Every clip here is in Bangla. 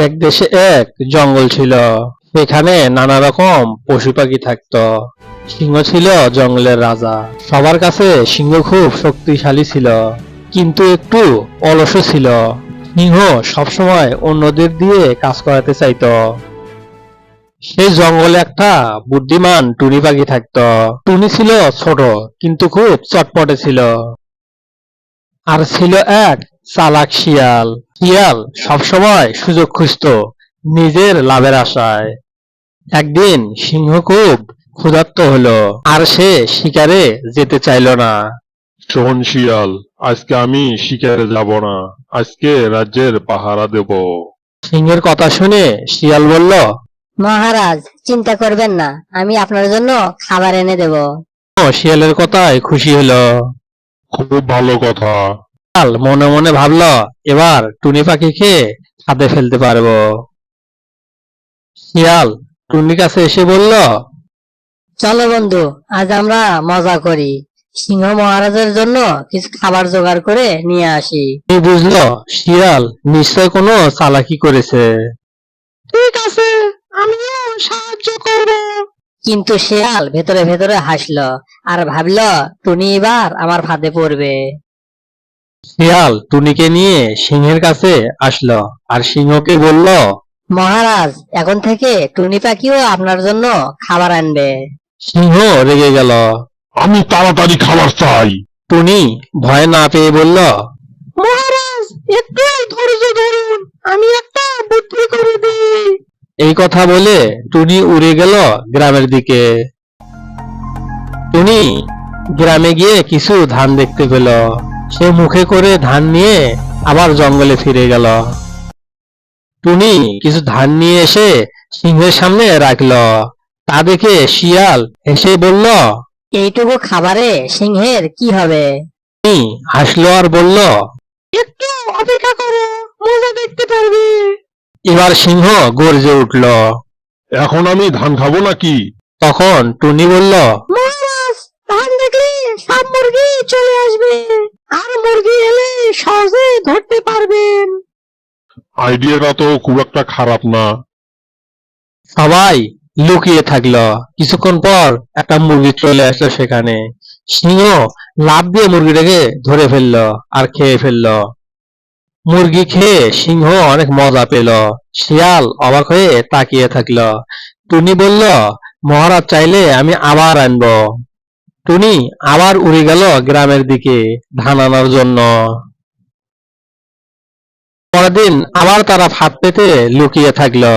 এক দেশে এক জঙ্গল ছিল। সেখানে নানা রকম পশু পাখি থাকতো। সিংহ ছিল জঙ্গলের রাজা। সবার কাছে সিংহ খুব শক্তিশালী ছিল, কিন্তু একটু অলসও ছিল। সিংহ সবসময় অন্যদের দিয়ে কাজ করাতে চাইতো। সেই জঙ্গলে একটা বুদ্ধিমান টুনি পাখি থাকতো। টুনি ছিল ছোট, কিন্তু খুব চটপটে ছিল। আর ছিল এক চালাক শিয়াল। শিয়াল সবসময় সুযোগ খুঁজতো নিজের লাভের আশায়। একদিন সিংহ খুব ক্ষুধার্ত হলো, আর সে শিকারে যেতে চাইল না। শোন শিয়াল, আজকে আমি শিকারে যাব না। আজকে রাজ্যের পাহারা দেব। সিংহের কথা শুনে শিয়াল বলল, মহারাজ, চিন্তা করবেন না, আমি আপনার জন্য খাবার এনে দেব। শিয়ালের কথায় খুশি হলো। খুব ভালো কথা। শিয়াল মনে মনে ভাবলো, এবার টুনি পাখিকে ফাঁদে ফেলতে পারবো। শিয়াল টুনির কাছে এসে বলল, চলো বন্ধু, আজ আমরা মজা করি। সিংহ মহারাজের জন্য কিছু খাবার জোগাড় করে নিয়ে আসি। টুনি বুঝলো শিয়াল নিশ্চয় কোনো চালাকি করেছে। ঠিক আছে, আমিও সাহায্য করব। কিন্তু শিয়াল ভেতরে ভেতরে হাসলো আর ভাবলো, টুনি এবার আমার ফাঁদে পড়বে। শিয়াল টুনিকে নিয়ে সিংহের কাছে আসলো আর সিংহকে বলল, মহারাজ, এখন থেকে টুনি পাখিও আপনার জন্য খাবার আনবে। সিংহ রেগে গেল। আমি তাড়াতাড়ি খাবার চাই। টুনি ভয় না পেয়ে বলল, মহারাজ, একটু ধৈর্য ধরুন, আমি একটা বুদ্ধি করে দিই। এই কথা বলে টুনি উড়ে গেল গ্রামের দিকে। টুনি গ্রামে গিয়ে কিছু ধান দেখতে পেল। সে মুখে করে ধান নিয়ে আবার জঙ্গলে ফিরে গেল। টুনি কিছু ধান নিয়ে এসে সিংহের সামনে রাখলো। তা দেখে শিয়াল হেসে বলল, এইটুকু খাবারে সিংহের কি হবে? টুনি হাসলো আর বলল, একটু অপেক্ষা করো, মজা দেখতে পারবে। এবার সিংহ গর্জে উঠল। এখন আমি ধান খাবো নাকি? তখন টুনি বলল, মহারাজ, ধান দেখলে সব মুরগি চলে আসবে, আর মুরগি এলে সহজে ধরতে পারবেন। আইডিয়াটা তো খুব একটা খারাপ না। সবাই লুকিয়ে থাকলো। কিছুক্ষণ পর একটা মুরগি চলে আসলো সেখানে। সিংহ লাফ দিয়ে মুরগিটাকে ধরে ফেললো আর খেয়ে ফেললো। মুরগি খেয়ে সিংহ অনেক মজা পেল। শিয়াল অবাক হয়ে তাকিয়ে থাকলো। টুনি বলল, মহারাজ চাইলে আমি আবার আনবো। টুনি আবার উড়ে গেল গ্রামের দিকে ধান আনার জন্য। পরের দিন আবার তারা ফাঁদ পেতে লুকিয়ে থাকলো।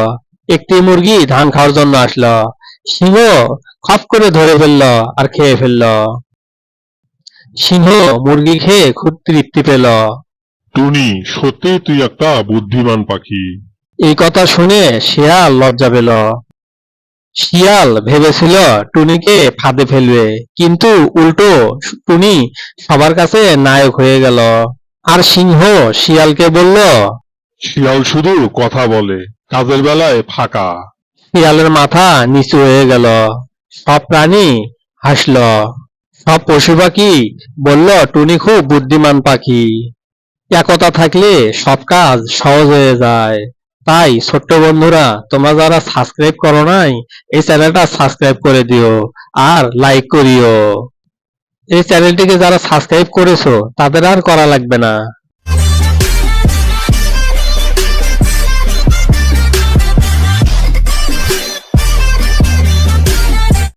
একটি মুরগি ধান খাওয়ার জন্য আসলো। সিংহ খপ করে ধরে ফেললো আর খেয়ে ফেললো। সিংহ মুরগি খেয়ে খুব তৃপ্তি পেল। টুনি, সত্যি তুই একটা বুদ্ধিমান পাখি। এই কথা শুনে শিয়াল লজ্জা পেল। শিয়াল ভেবেছিল টুনিকে ফাঁদে ফেলবে, কিন্তু উল্টো টুনি সবার কাছে নায়ক হয়ে গেল। আর সিংহ শিয়ালকে বলল, শিয়াল শুধু কথা বলে, কাজের বেলায় ফাঁকা। শিয়ালের মাথা নিচু হয়ে গেল। সব প্রাণী হাসল। সব পশু পাখি বলল, টুনি খুব বুদ্ধিমান পাখি। একতা থাকলে সব কাজ সহজ হয়ে যায়। তাই ছোট্ট বন্ধুরা, তোমরা যারা সাবস্ক্রাইব করো নাই, এই চ্যানেলটা সাবস্ক্রাইব করে দিও আর লাইক করিও। এই চ্যানেলটিকে যারা সাবস্ক্রাইব করেছো তাদের আর করা লাগবে না।